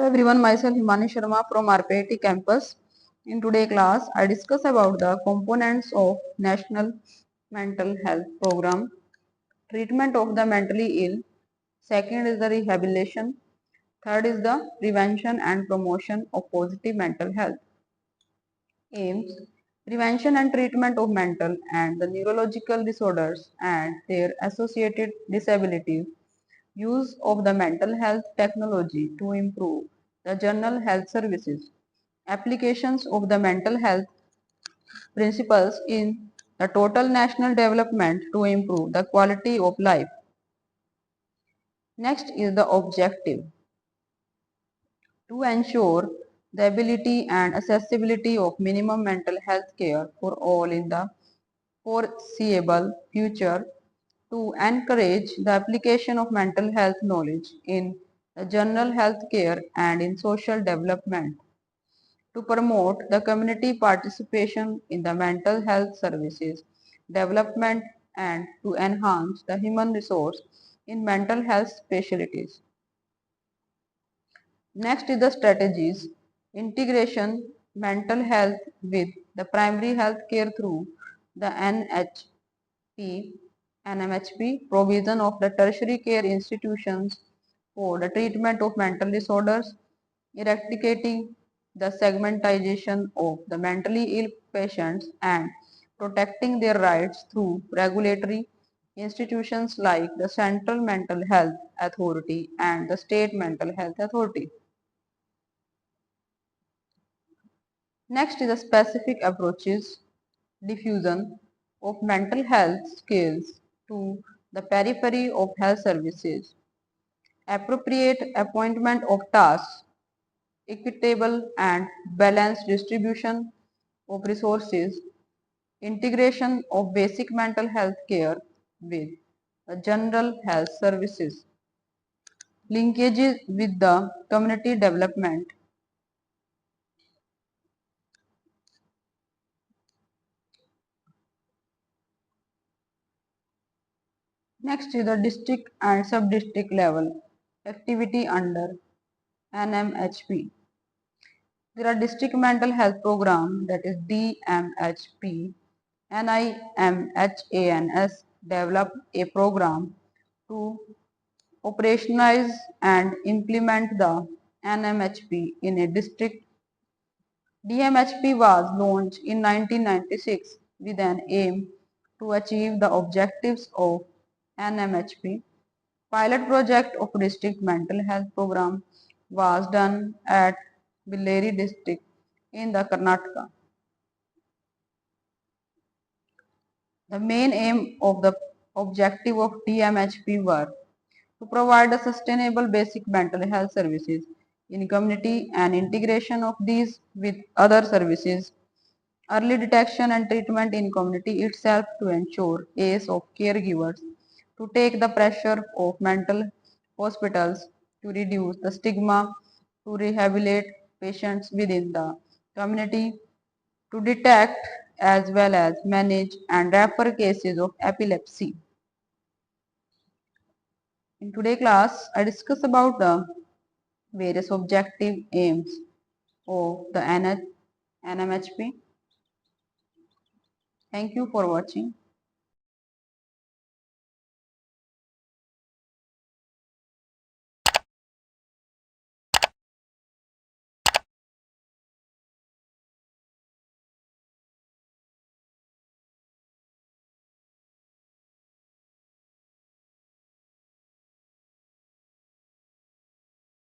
Hello everyone, myself Himani Sharma from RPIT campus. In today's class, I discuss about the components of National Mental Health Program, treatment of the mentally ill, second is the rehabilitation, third is the prevention and promotion of positive mental health. Aims, prevention and treatment of mental and the neurological disorders and their associated disabilities, use of the mental health technology to improve the general health services, applications of the mental health principles in the total national development to improve the quality of life. Next is the objective to ensure the ability and accessibility of minimum mental health care for all in the foreseeable future, to encourage the application of mental health knowledge in the general health care and in social development, to promote the community participation in the mental health services development and to enhance the human resource in mental health specialties. Next is the strategies, integration mental health with the primary health care through the NMHP provision of the tertiary care institutions for the treatment of mental disorders, eradicating the segmentation of the mentally ill patients and protecting their rights through regulatory institutions like the Central Mental Health Authority and the State Mental Health Authority. Next is the specific approaches, diffusion of mental health skills to the periphery of health services, appropriate appointment of tasks, equitable and balanced distribution of resources, integration of basic mental health care with general health services, linkages with the community development. Next is the district and sub-district level activity under NMHP. There are district mental health program, that is DMHP. NIMHANS developed a program to operationalize and implement the NMHP in a district. DMHP was launched in 1996 with an aim to achieve the objectives of NMHP. Pilot project of district mental health program was done at Bellary district in the Karnataka. The main aim of the objective of DMHP were to provide a sustainable basic mental health services in community and integration of these with other services, early detection and treatment in community itself to ensure ACE of caregivers, to take the pressure of mental hospitals, to reduce the stigma, to rehabilitate patients within the community, to detect as well as manage and refer cases of epilepsy. In today's class, I discuss about the various objective aims of the NMHP. Thank you for watching.